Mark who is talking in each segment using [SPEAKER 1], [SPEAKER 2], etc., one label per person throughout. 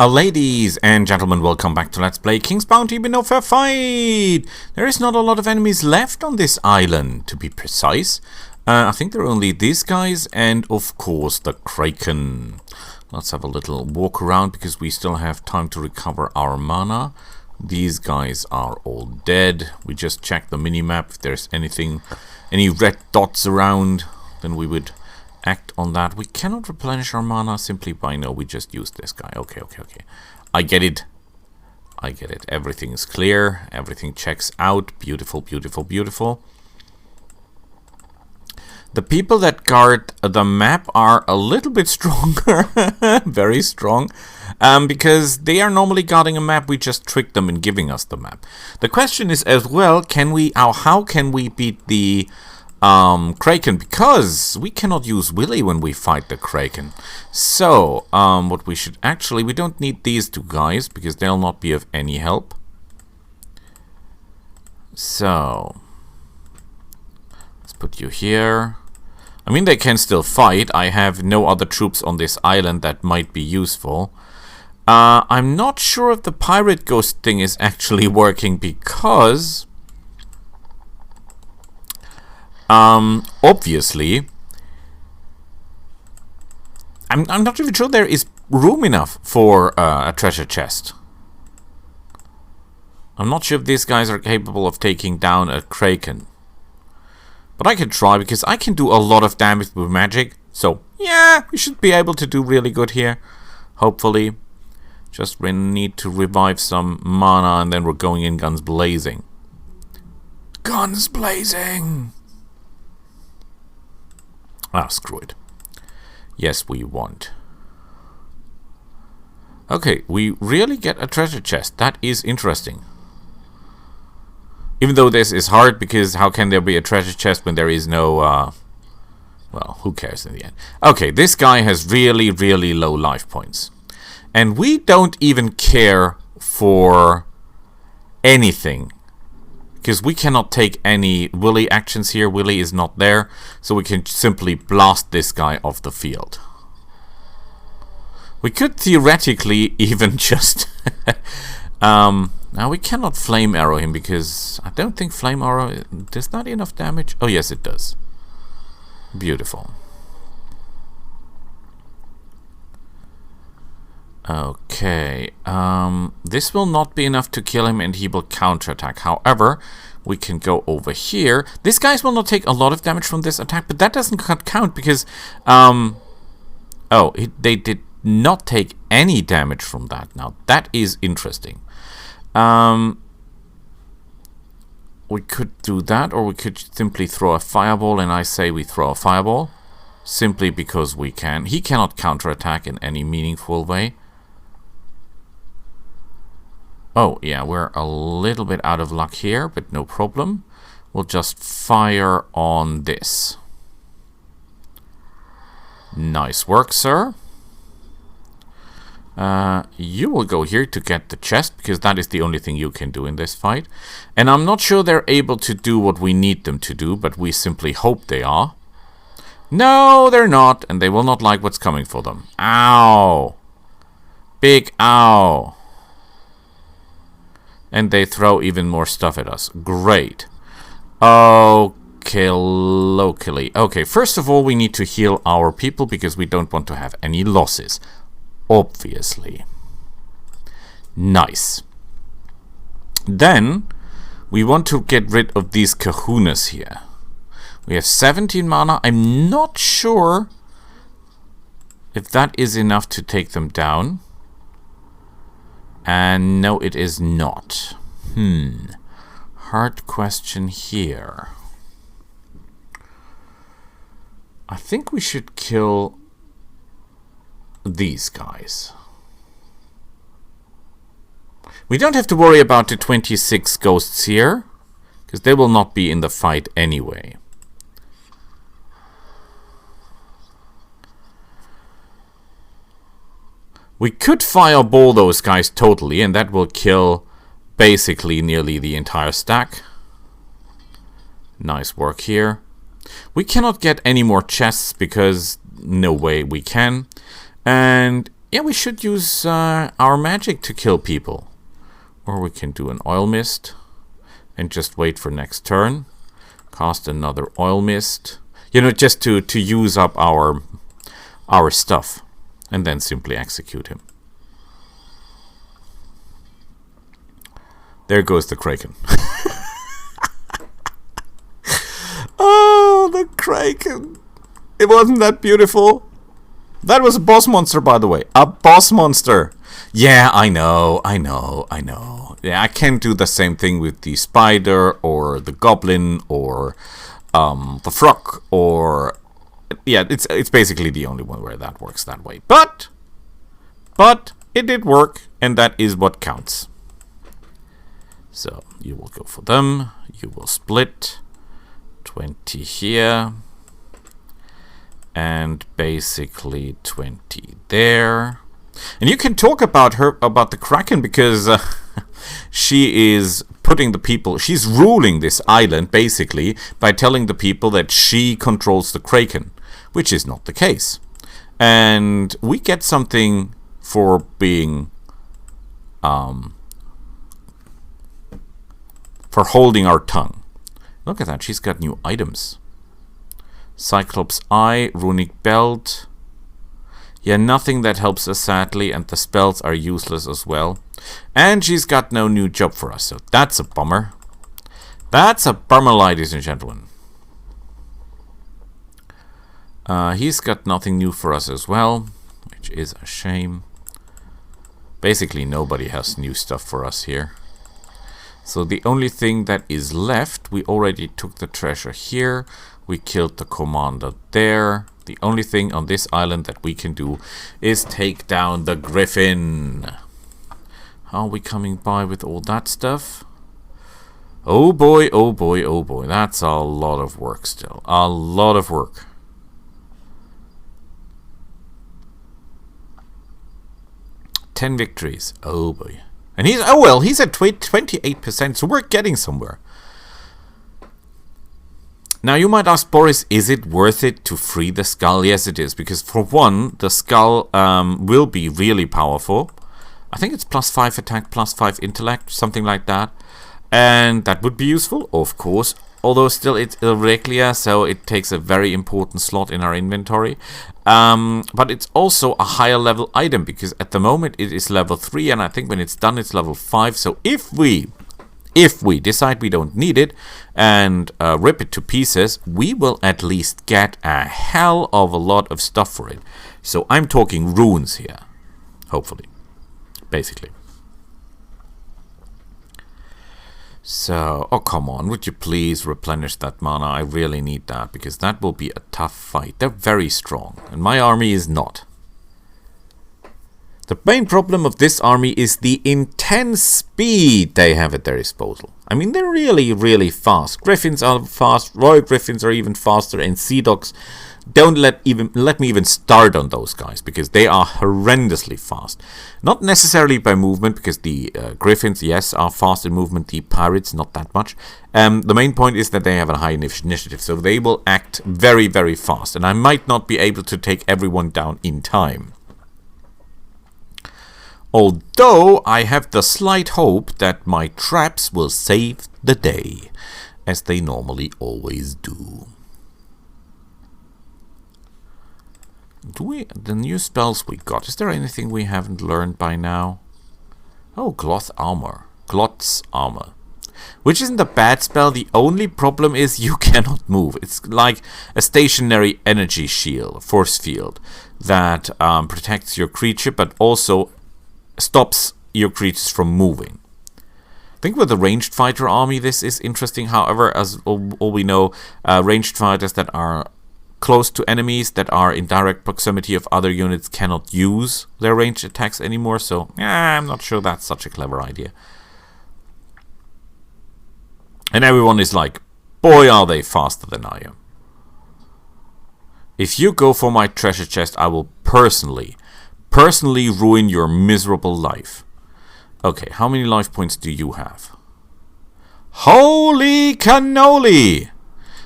[SPEAKER 1] Ladies and gentlemen, welcome back to Let's Play King's Bounty with no fair fight! There is not a lot of enemies left on this island, to be precise. I think there are only these guys and, of course, the Kraken. Let's have a little walk around because we still have time to recover our mana. These guys are all dead. We just checked the minimap. If there's any red dots around, then we would act on that. We cannot replenish our mana simply by we just use this guy. Okay. I get it. Everything is clear. Everything checks out. Beautiful. The people that guard the map are a little bit stronger. Very strong. Because they are normally guarding a map. We just trick them in giving us the map. The question is as well, how can we beat the Kraken, because we cannot use Willy when we fight the Kraken. So, what we should actually, we don't need these two guys because they'll not be of any help. So, let's put you here. I mean, they can still fight. I have no other troops on this island that might be useful. I'm not sure if the pirate ghost thing is actually working because obviously, I'm not even sure there is room enough for a treasure chest. I'm not sure if these guys are capable of taking down a Kraken. But I can try because I can do a lot of damage with magic. So, yeah, we should be able to do really good here. Hopefully. Just we need to revive some mana and then we're going in guns blazing. Guns blazing! Ah, screw it. Yes, we want. Okay, we really get a treasure chest. That is interesting. Even though this is hard, because how can there be a treasure chest when there is no, well, who cares in the end. Okay, this guy has really low life points. And we don't even care for anything. Because we cannot take any Willy actions here. Willy is not there. So we can simply blast this guy off the field. We could theoretically even just... now we cannot flame arrow him because I don't think flame arrow... Does that enough damage? Oh yes, it does. Beautiful. Okay, this will not be enough to kill him and he will counterattack. However, we can go over here. These guys will not take a lot of damage from this attack, but that doesn't count because, they did not take any damage from that. Now, that is interesting. We could do that, or we could simply throw a fireball, and I say we throw a fireball. Simply because we can. He cannot counterattack in any meaningful way. Oh, yeah, we're a little bit out of luck here, but no problem. We'll just fire on this. Nice work, sir. You will go here to get the chest, because that is the only thing you can do in this fight. And I'm not sure they're able to do what we need them to do, but we simply hope they are. No, they're not, and they will not like what's coming for them. Ow! Big ow! And they throw even more stuff at us. Great. Okay, locally. Okay, first of all, we need to heal our people because we don't want to have any losses. Obviously. Nice. Then, we want to get rid of these kahunas here. We have 17 mana. I'm not sure if that is enough to take them down. And no, it is not. Hard question here. I think we should kill these guys. We don't have to worry about the 26 ghosts here, because they will not be in the fight anyway. We could fireball those guys totally, and that will kill basically nearly the entire stack. Nice work here. We cannot get any more chests because no way we can. And Yeah, we should use our magic to kill people. Or we can do an oil mist and just wait for next turn. Cast another oil mist. You know, just to use up our stuff. And then simply execute him. There goes the Kraken. Oh, the Kraken. It wasn't that beautiful. That was a boss monster, by the way. A boss monster. Yeah, I know. Yeah, I can't do the same thing with the spider or the goblin or the frog or... Yeah, it's basically the only one where that works that way. But it did work, and that is what counts. So you will go for them. You will split 20 here. And basically 20 there. And you can talk about the Kraken, because she is putting the people, she's ruling this island basically by telling the people that she controls the Kraken, which is not the case. And we get something for being for holding our tongue. Look at that, she's got new items. Cyclops Eye, Runic Belt. Yeah, nothing that helps us, sadly, and the spells are useless as well. And she's got no new job for us, so that's a bummer. That's a bummer, ladies and gentlemen. He's got nothing new for us as well, which is a shame. Basically, nobody has new stuff for us here. So the only thing that is left, we already took the treasure here. We killed the commander there. The only thing on this island that we can do is take down the Griffin. How are we coming by with all that stuff? Oh boy, oh boy, oh boy. That's a lot of work still. A lot of work. Ten victories. Oh boy. And he's, oh well, he's at 28%, so we're getting somewhere. Now you might ask, Boris, is it worth it to free the skull? Yes, it is, because for one, the skull will be really powerful. I think it's +5 attack, +5 intellect, something like that. And that would be useful, of course. Although still it's Ilreklia, so it takes a very important slot in our inventory. But it's also a higher level item, because at the moment it is level 3, and I think when it's done it's level 5. So if we decide we don't need it and rip it to pieces, we will at least get a hell of a lot of stuff for it. So I'm talking runes here, hopefully, basically. So, oh come on, would you please replenish that mana? I really need that, because that will be a tough fight. They're very strong, and my army is not. The main problem of this army is the intense speed they have at their disposal. I mean, they're really, really fast. Griffins are fast, Royal Griffins are even faster, and Sea Dogs, don't let me even start on those guys, because they are horrendously fast. Not necessarily by movement, because the Griffins, yes, are fast in movement. The Pirates, not that much. The main point is that they have a high initiative, so they will act very, very fast. And I might not be able to take everyone down in time. Although I have the slight hope that my traps will save the day, as they normally always do. The new spells we got, is there anything we haven't learned by now? Oh, Glot's Armor. Which isn't a bad spell, the only problem is you cannot move. It's like a stationary energy shield, force field, that protects your creature, but also stops your creatures from moving. I think with the ranged fighter army this is interesting. However, as all we know, ranged fighters that are close to enemies, that are in direct proximity of other units, cannot use their ranged attacks anymore, so I'm not sure that's such a clever idea. And everyone is like, boy are they faster than I am. If you go for my treasure chest, I will personally ruin your miserable life. Okay, how many life points do you have? Holy cannoli!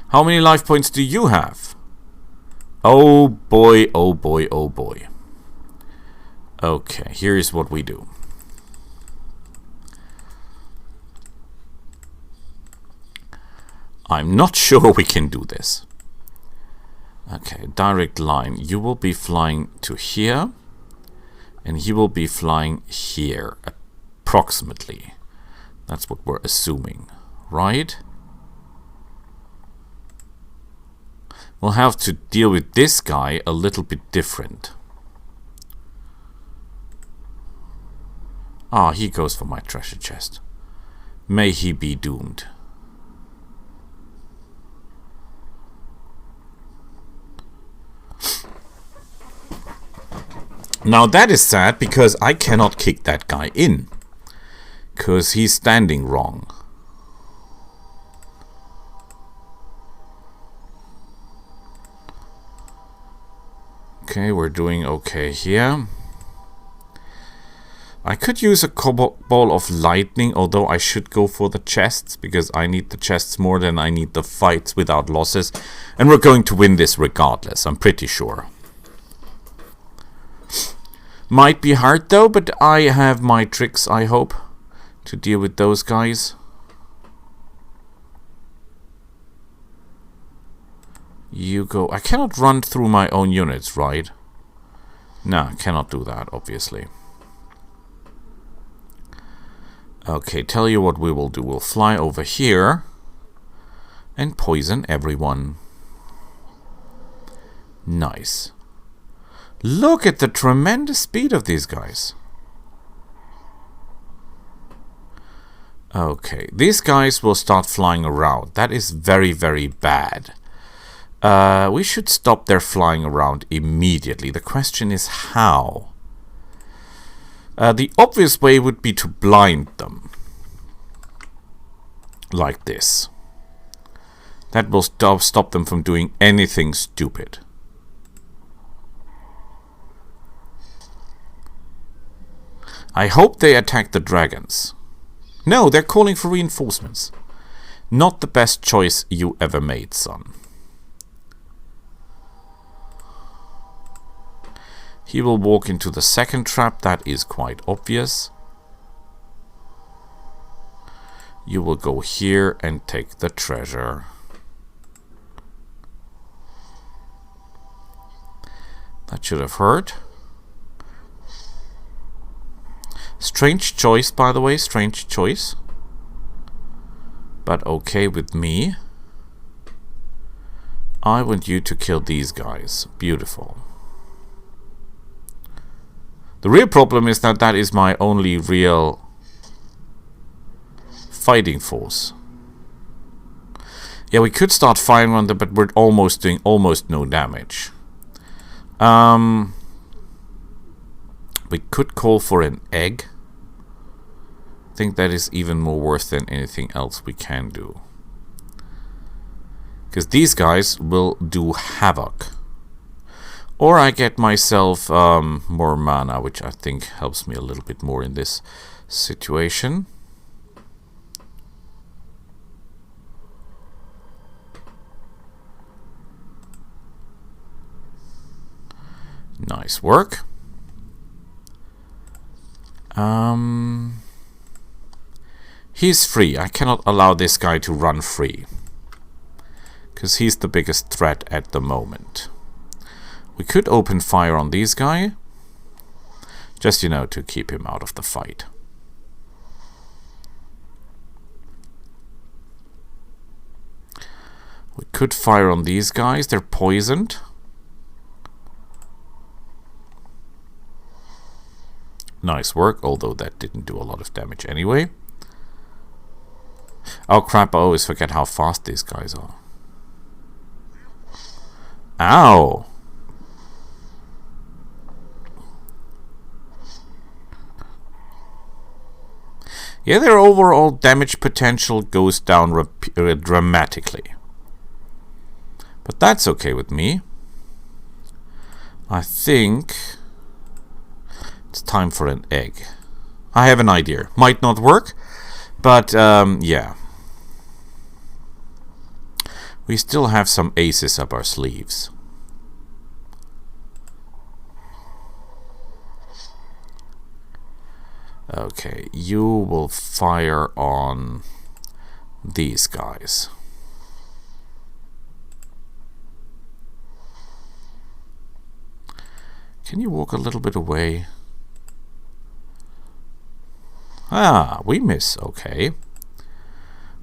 [SPEAKER 1] How many life points do you have? Oh boy, oh boy, oh boy. Okay, here is what we do. I'm not sure we can do this. Okay, direct line. You will be flying to here, and he will be flying here, approximately. That's what we're assuming, right? We'll have to deal with this guy a little bit different. Ah, he goes for my treasure chest. May he be doomed. Now that is sad, because I cannot kick that guy in, because he's standing wrong. Okay, we're doing okay here. I could use a ball of lightning, although I should go for the chests, because I need the chests more than I need the fights without losses. And we're going to win this regardless, I'm pretty sure. Might be hard though, but I have my tricks, I hope, to deal with those guys. You go. I cannot run through my own units, right? No, I cannot do that, obviously. Okay, tell you what we will do. We'll fly over here and poison everyone. Nice. Look at the tremendous speed of these guys. Okay, these guys will start flying around. That is very, very bad. We should stop their flying around immediately. The question is how? The obvious way would be to blind them. Like this. That will stop them from doing anything stupid. I hope they attack the dragons. No, they're calling for reinforcements. Not the best choice you ever made, son. He will walk into the second trap. That is quite obvious. You will go here and take the treasure. That should have hurt. Strange choice, by the way. Strange choice. But okay with me. I want you to kill these guys. Beautiful. The real problem is that that is my only real fighting force. Yeah, we could start firing on them, but we're almost doing almost no damage. We could call for an egg. I think that is even more worth than anything else we can do. Because these guys will do havoc. Or I get myself more mana, which I think helps me a little bit more in this situation. Nice work. He's free. I cannot allow this guy to run free, because he's the biggest threat at the moment. We could open fire on these guys, just, you know, to keep him out of the fight. We could fire on these guys. They're poisoned. Nice work, although that didn't do a lot of damage anyway. Oh crap, I always forget how fast these guys are. Ow! Yeah, their overall damage potential goes down dramatically. But that's okay with me. I think it's time for an egg. I have an idea. Might not work, but yeah. We still have some aces up our sleeves. Okay, you will fire on these guys. Can you walk a little bit away? Ah, we miss. Okay.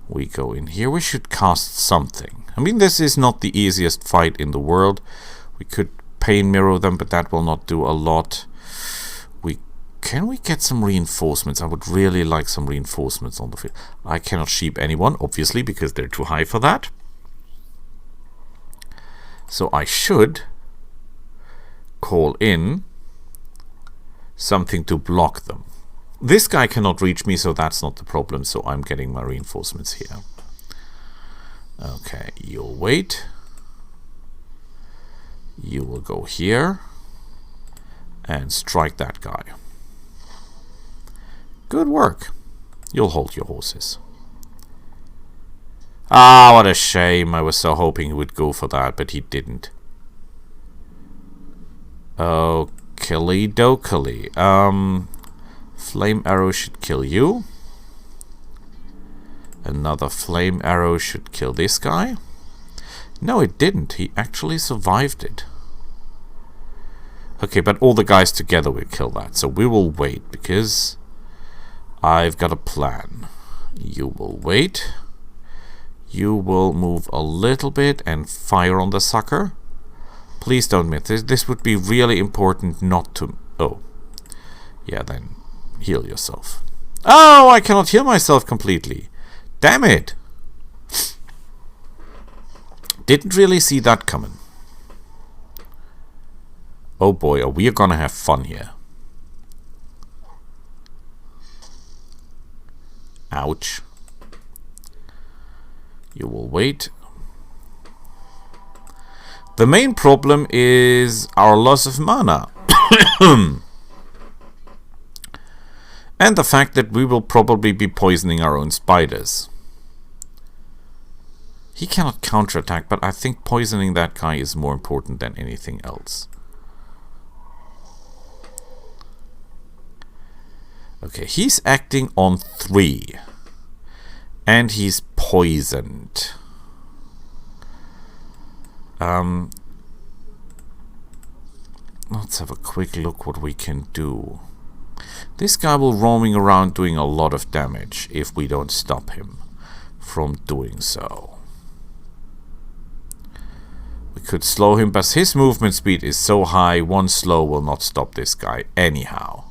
[SPEAKER 1] We go in here. We should cast something. I mean, this is not the easiest fight in the world. We could pain mirror them, but that will not do a lot. Can we get some reinforcements? I would really like some reinforcements on the field. I cannot sheep anyone, obviously, because they're too high for that. So I should call in something to block them. This guy cannot reach me, so that's not the problem. So I'm getting my reinforcements here. Okay, you'll wait. You will go here and strike that guy. Good work. You'll hold your horses. Ah, what a shame. I was so hoping he would go for that, but he didn't. Okie dokie. Flame arrow should kill you. Another flame arrow should kill this guy. No, it didn't. He actually survived it. Okay, but all the guys together will kill that. So we will wait, because I've got a plan. You will wait. You will move a little bit and fire on the sucker. Please don't miss. This would be really important not to... Oh. Yeah, then heal yourself. Oh, I cannot heal myself completely. Damn it. Didn't really see that coming. Oh boy, are we gonna have fun here. Ouch. You will wait. The main problem is our loss of mana. And the fact that we will probably be poisoning our own spiders. He cannot counterattack, but I think poisoning that guy is more important than anything else. Okay, he's acting on 3. And he's poisoned. Let's have a quick look what we can do. This guy will roaming around doing a lot of damage if we don't stop him from doing so. We could slow him, but his movement speed is so high, one slow will not stop this guy anyhow.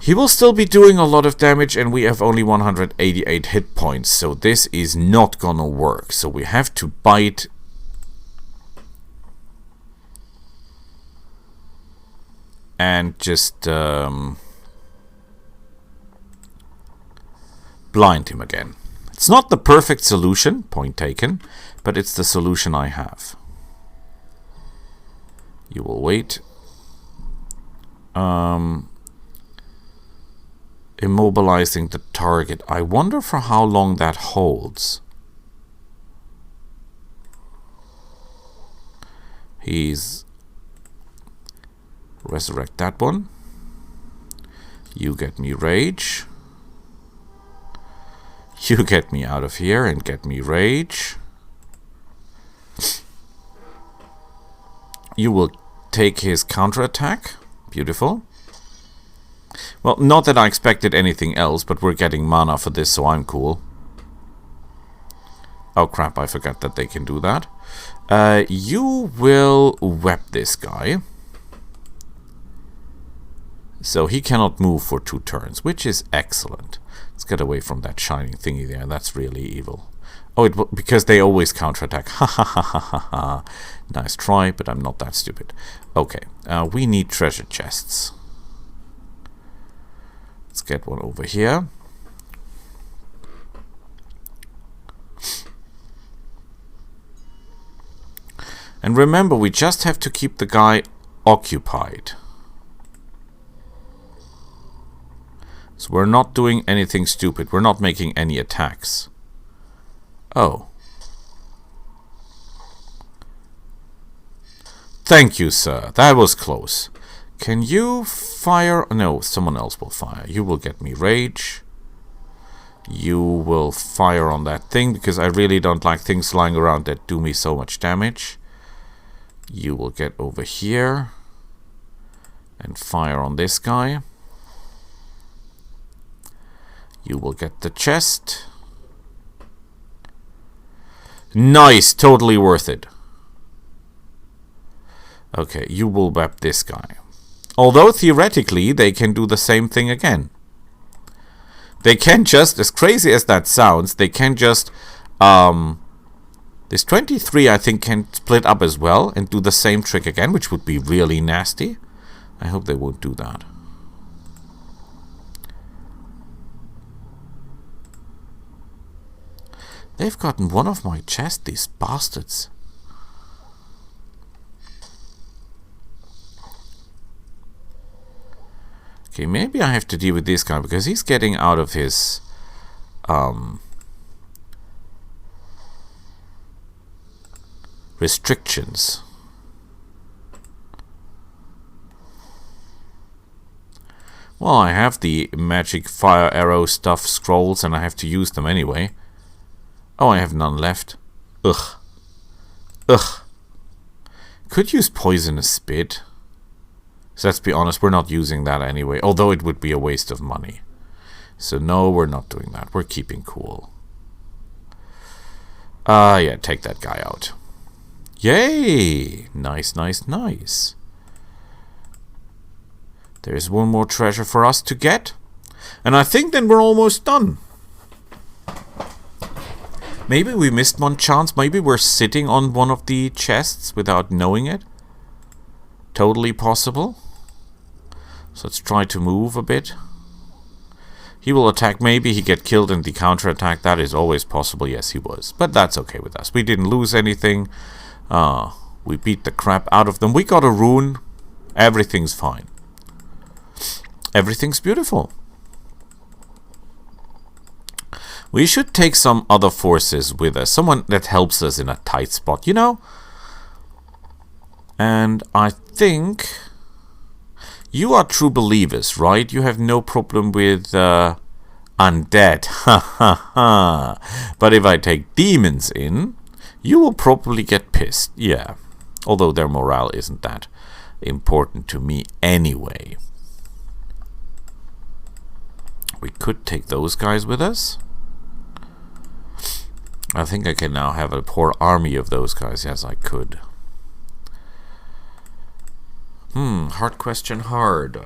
[SPEAKER 1] He will still be doing a lot of damage, and we have only 188 hit points, so this is not gonna work. So we have to bite. And just blind him again. It's not the perfect solution, point taken, but it's the solution I have. You will wait. Immobilizing the target. I wonder for how long that holds. He's... Resurrect that one. You get me rage. You get me out of here and get me rage. You will take his counterattack. Beautiful. Well, not that I expected anything else, but we're getting mana for this, so I'm cool. Oh crap, I forgot that they can do that. You will web this guy. So he cannot move for 2 turns, which is excellent. Let's get away from that shining thingy there. That's really evil. Oh, because they always counterattack. Ha ha ha ha ha ha. Nice try, but I'm not that stupid. Okay, we need treasure chests. Let's get one over here. And remember, we just have to keep the guy occupied. So we're not doing anything stupid. We're not making any attacks. Oh. Thank you, sir. That was close. Can you fire? No, someone else will fire. You will get me rage. You will fire on that thing, because I really don't like things lying around that do me so much damage. You will get over here and fire on this guy. You will get the chest. Nice, totally worth it. Okay, you will web this guy. Although theoretically they can do the same thing again. They can just, as crazy as that sounds, they can just this 23 I think can split up as well and do the same trick again, which would be really nasty. I hope they won't do that. They've gotten one of my chests, these bastards. Okay, maybe I have to deal with this guy because he's getting out of his restrictions. Well, I have the magic fire arrow stuff scrolls and I have to use them anyway. Oh, I have none left. Ugh. Ugh. Could use poisonous spit. So let's be honest, we're not using that anyway. Although it would be a waste of money. So no, we're not doing that. We're keeping cool. Yeah, take that guy out. Yay! Nice, nice, nice. There's one more treasure for us to get. And I think then we're almost done. Maybe we missed one chance. Maybe we're sitting on one of the chests without knowing it. Totally possible. So let's try to move a bit. He will attack. Maybe he get killed in the counterattack. That is always possible. Yes, he was. But that's okay with us. We didn't lose anything. We beat the crap out of them. We got a rune. Everything's fine. Everything's beautiful. We should take some other forces with us. Someone that helps us in a tight spot, you know? And I think you are true believers, right? You have no problem with undead. Ha ha ha. But if I take demons in, you will probably get pissed. Yeah. Although their morale isn't that important to me anyway. We could take those guys with us. I think I can now have a poor army of those guys. Yes, I could. Hard question, hard.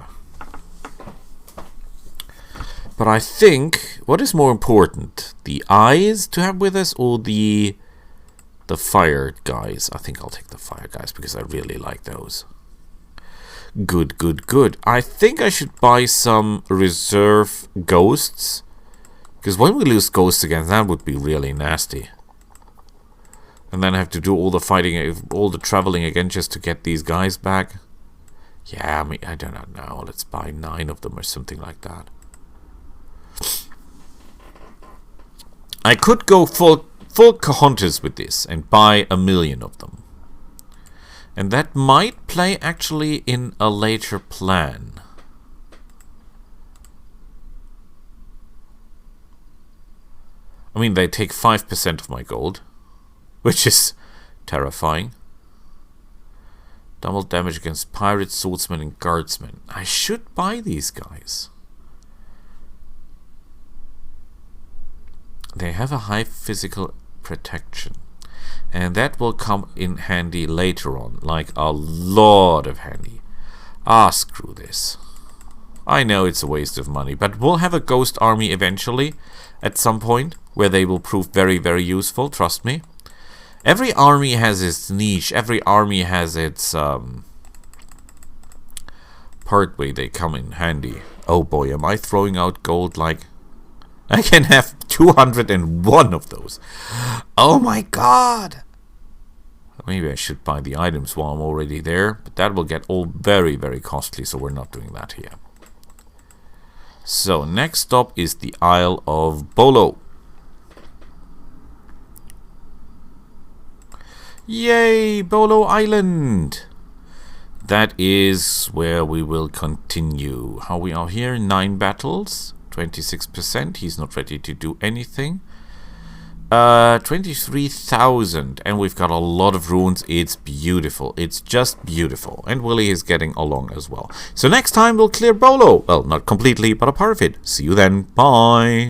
[SPEAKER 1] But I think, what is more important? The eyes to have with us or the fire guys? I think I'll take the fire guys because I really like those. Good, good, good. I think I should buy some reserve ghosts. Because when we lose ghosts again, that would be really nasty. And then I have to do all the fighting, all the traveling again just to get these guys back. Yeah, I mean, I don't know. Let's buy 9 of them or something like that. I could go full Cohontas with this and buy 1,000,000 of them. And that might play actually in a later plan. I mean, they take 5% of my gold, which is terrifying. Double damage against pirates, swordsmen, and guardsmen. I should buy these guys. They have a high physical protection. And that will come in handy later on. Like a lot of handy. Ah, screw this. I know it's a waste of money, but we'll have a ghost army eventually, at some point, where they will prove very, very useful, trust me. Every army has its niche, every army has its part where they come in handy. Oh boy, am I throwing out gold like... I can have 201 of those. Oh my god! Maybe I should buy the items while I'm already there, but that will get all very, very costly, so we're not doing that here. So, next stop is the Isle of Bolo. Yay, Bolo Island! that is where we will continue. How we are here, 9 battles, 26%. He's not ready to do anything. 23,000, and we've got a lot of runes. It's beautiful. It's just beautiful. And Willie is getting along as well. So next time we'll clear Bolo. Well, not completely, but a part of it. See you then. Bye.